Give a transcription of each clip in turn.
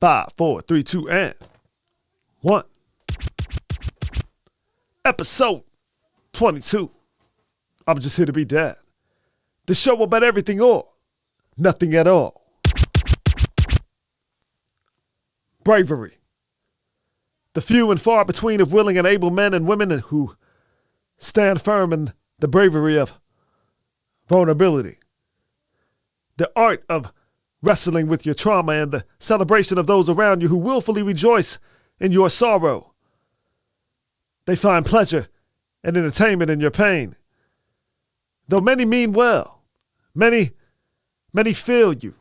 5, 4, 3, 2, and 1. Episode 22. I'm just here to be dad. The show about everything or nothing at all. Bravery. The few and far between of willing and able men and women who stand firm in the bravery of vulnerability. The art of wrestling with your trauma and the celebration of those around you who willfully rejoice in your sorrow. They find pleasure and entertainment in your pain. Though many mean well, many feel you,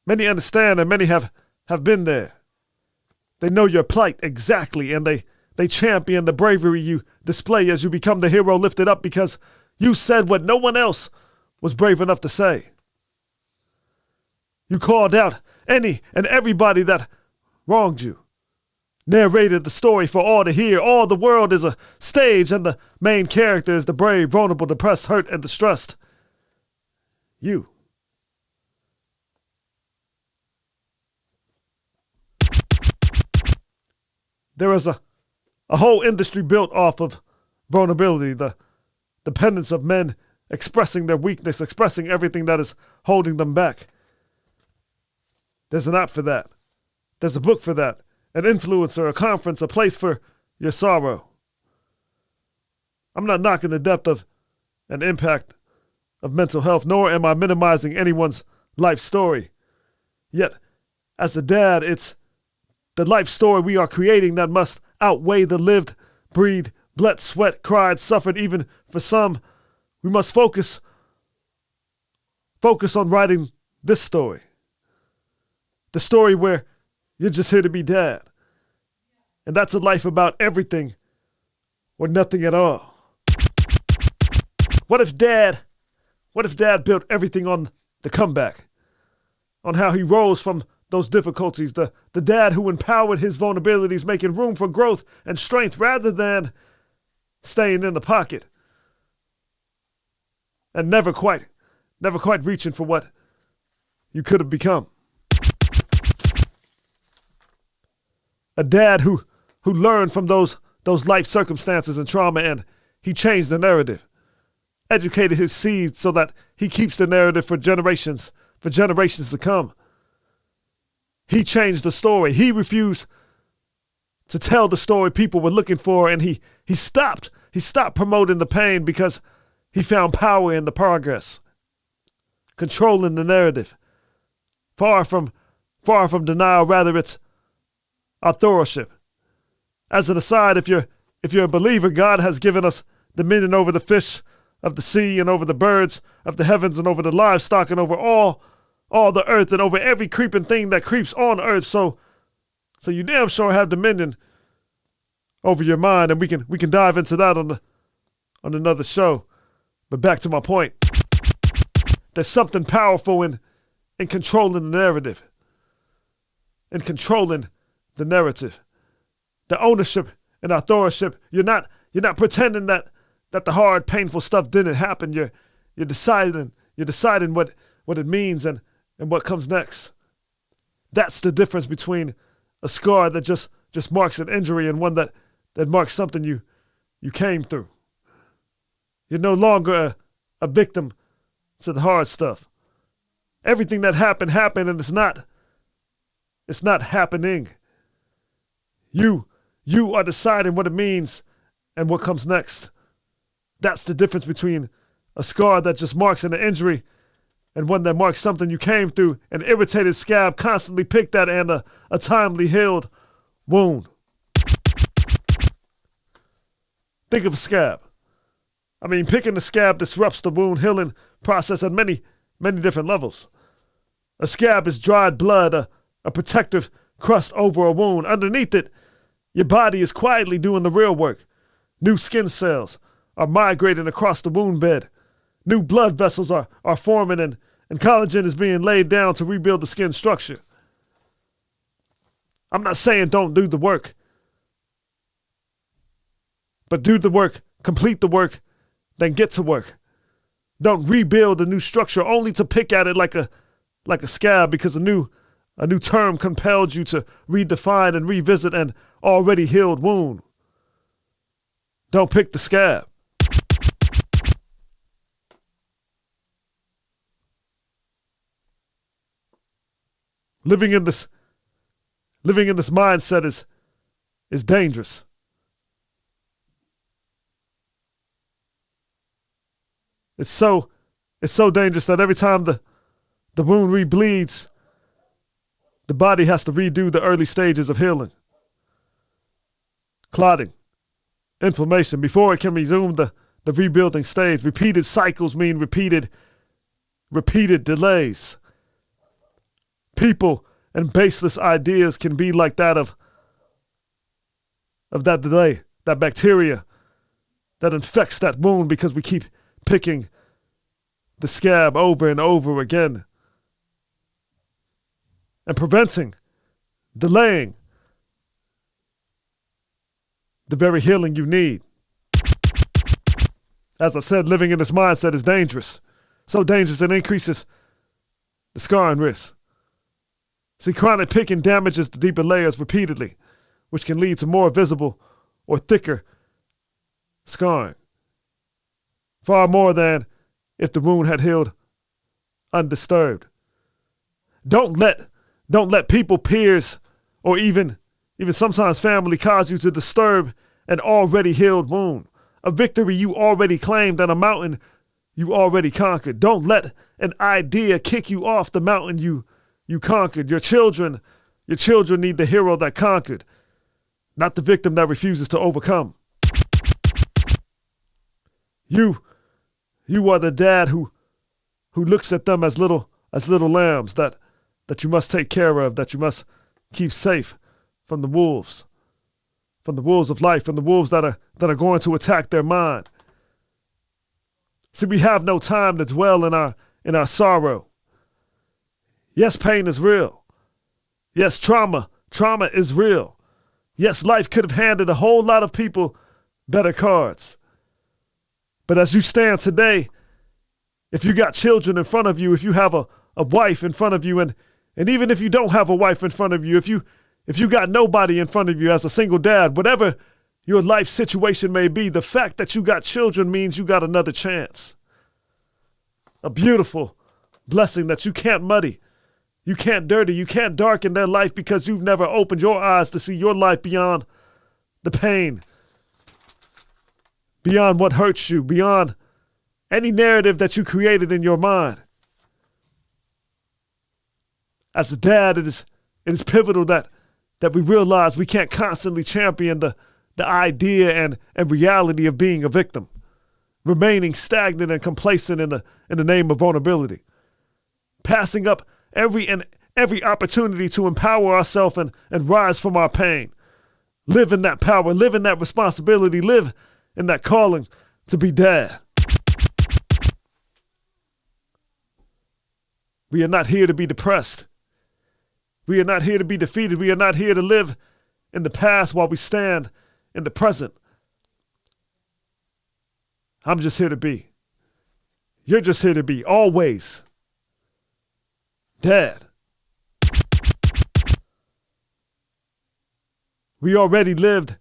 many understand, and many have been there. They know your plight exactly, and they champion the bravery you display as you become the hero lifted up because you said what no one else was brave enough to say. You called out any and everybody that wronged you. Narrated the story for all to hear. All the world is a stage, and the main character is the brave, vulnerable, depressed, hurt, and distressed. You. There is a whole industry built off of vulnerability, the dependence of men expressing their weakness, expressing everything that is holding them back. There's an app for that. There's a book for that. An influencer, a conference, a place for your sorrow. I'm not knocking the depth of and impact of mental health, nor am I minimizing anyone's life story. Yet, as a dad, it's the life story we are creating that must outweigh the lived, breathed, bled, sweat, cried, suffered. Even for some, we must focus on writing this story. The story where you're just here to be dad. And that's a life about everything or nothing at all. What if dad built everything on the comeback? On how he rose from those difficulties, the dad who empowered his vulnerabilities, making room for growth and strength rather than staying in the pocket and never quite reaching for what you could have become. A dad who learned from those life circumstances and trauma, and he changed the narrative, educated his seeds so that he keeps the narrative for generations to come. He changed the story. He refused to tell the story people were looking for, and he stopped promoting the pain because he found power in the progress, controlling the narrative. Far from denial, rather it's authorship. As an aside, if you're a believer, God has given us dominion over the fish of the sea and over the birds of the heavens and over the livestock and over all the earth and over every creeping thing that creeps on earth. So you damn sure have dominion over your mind, and we can dive into that on another show. But back to my point. There's something powerful in controlling the narrative. In controlling the narrative. The ownership and authorship. You're not pretending that the hard, painful stuff didn't happen. You're deciding what it means and what comes next. That's the difference between a scar that just marks an injury and one that marks something you came through. You're no longer a victim to the hard stuff. Everything that happened, and it's not happening. You are deciding what it means and what comes next. That's the difference between a scar that just marks an injury and one that marks something you came through, an irritated scab constantly picked at, and a timely healed wound. Think of a scab. I mean, picking the scab disrupts the wound healing process at many different levels. A scab is dried blood, a protective crust over a wound. Underneath it, your body is quietly doing the real work. New skin cells are migrating across the wound bed. New blood vessels are forming, and collagen is being laid down to rebuild the skin structure. I'm not saying don't do the work, but do the work, complete the work, then get to work. Don't rebuild a new structure only to pick at it like a scab because a new A new term compelled you to redefine and revisit an already healed wound. Don't pick the scab. Living in this mindset is dangerous. It's so dangerous that every time the wound rebleeds, the body has to redo the early stages of healing. Clotting, inflammation, before it can resume the rebuilding stage. Repeated cycles mean repeated delays. People and baseless ideas can be like that of that delay, that bacteria that infects that wound because we keep picking the scab over and over again and preventing, delaying the very healing you need. As I said, living in this mindset is dangerous. So dangerous it increases the scarring risk. See, chronic picking damages the deeper layers repeatedly, which can lead to more visible or thicker scarring. Far more than if the wound had healed undisturbed. Don't let people, peers, or even sometimes family cause you to disturb an already healed wound, a victory you already claimed and a mountain you already conquered. Don't let an idea kick you off the mountain you conquered. Your children need the hero that conquered, not the victim that refuses to overcome. You are the dad who looks at them as little lambs that you must take care of, that you must keep safe from the wolves of life, from the wolves that are going to attack their mind. See, we have no time to dwell in our sorrow. Yes, pain is real. Yes, trauma is real. Yes, life could have handed a whole lot of people better cards. But as you stand today, if you got children in front of you, if you have a wife in front of you, and even if you don't have a wife in front of you, if you got nobody in front of you as a single dad, whatever your life situation may be, the fact that you got children means you got another chance. A beautiful blessing that you can't muddy. You can't dirty, you can't darken their life because you've never opened your eyes to see your life beyond the pain, beyond what hurts you, beyond any narrative that you created in your mind. As a dad, it is pivotal that we realize we can't constantly champion the idea and reality of being a victim, remaining stagnant and complacent in the name of vulnerability, passing up every opportunity to empower ourselves and rise from our pain. Live in that power, live in that responsibility, live in that calling to be dad. We are not here to be depressed. We are not here to be defeated. We are not here to live in the past while we stand in the present. I'm just here to be. You're just here to be, always. Dad. We already lived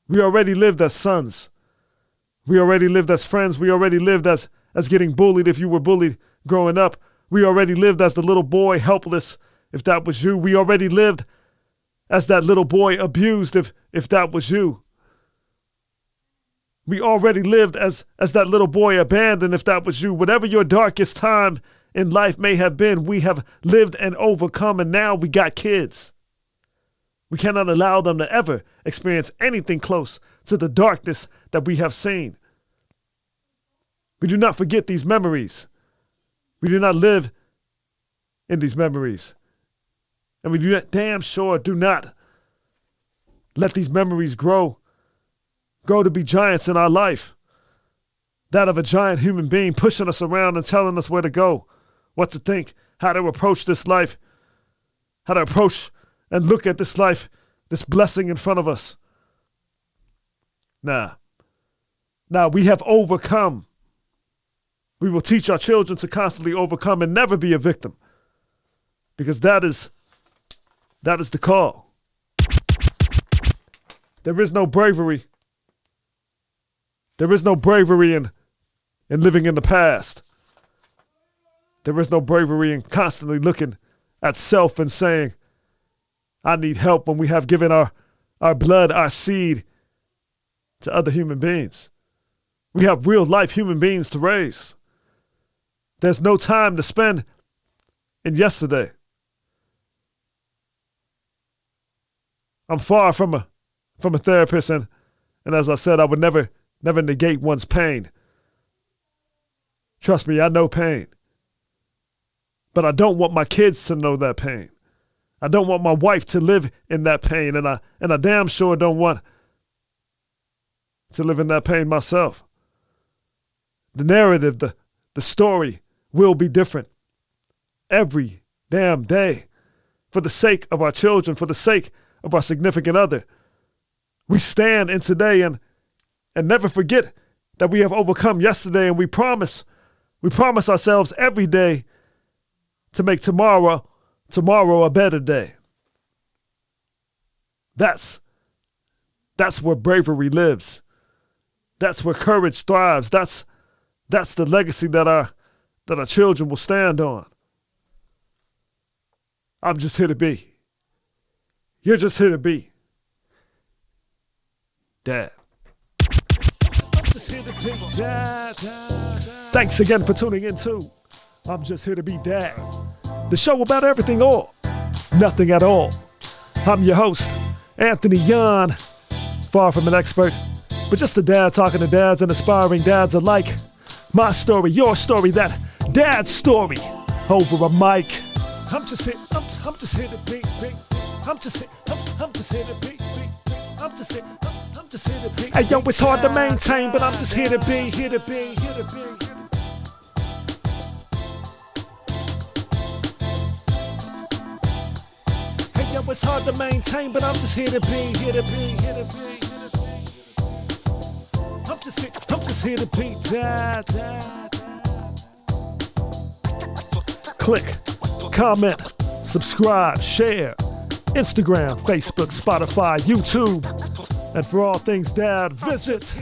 as sons. We already lived as friends. We already lived as getting bullied if you were bullied growing up. We already lived as the little boy helpless if that was you. We already lived as that little boy abused if that was you. We already lived as that little boy abandoned if that was you. Whatever your darkest time in life may have been, we have lived and overcome, and now we got kids. We cannot allow them to ever experience anything close to the darkness that we have seen. We do not forget these memories. We do not live in these memories. And we do not, damn sure do not let these memories grow to be giants in our life. That of a giant human being pushing us around and telling us where to go, what to think, how to approach this life, how to approach and look at this life, this blessing in front of us. Now, we have overcome. We will teach our children to constantly overcome and never be a victim. Because that is the call. There is no bravery. There is no bravery in living in the past. There is no bravery in constantly looking at self and saying, I need help, when we have given our blood, our seed to other human beings. We have real life human beings to raise. There's no time to spend in yesterday. I'm far from a therapist, and as I said, I would never negate one's pain. Trust me, I know pain. But I don't want my kids to know that pain. I don't want my wife to live in that pain, and I damn sure don't want to live in that pain myself. The narrative, the story will be different every damn day, for the sake of our children, for the sake of our significant other. We stand in today and never forget that we have overcome yesterday, and we promise ourselves every day to make tomorrow a better day. That's where bravery lives. That's where courage thrives. That's the legacy that our children will stand on. I'm just here to be. You're just here to be. Dad. I'm just here to be Dad. Thanks again for tuning in to I'm Just Here to Be Dad, the show about everything or nothing at all. I'm your host, Anthony Yan, far from an expert, but just a dad talking to dads and aspiring dads alike. My story, your story, that dad's story, over a mic. I'm just here to be. I'm just here to be. I'm just here to be. Hey yo, it's hard to maintain, but I'm just here to be. Hey yo, it's hard to maintain, but I'm just here to be. I'm just here to be dad. Click, comment, subscribe, share. Instagram, Facebook, Spotify, YouTube. And for all things dad, visit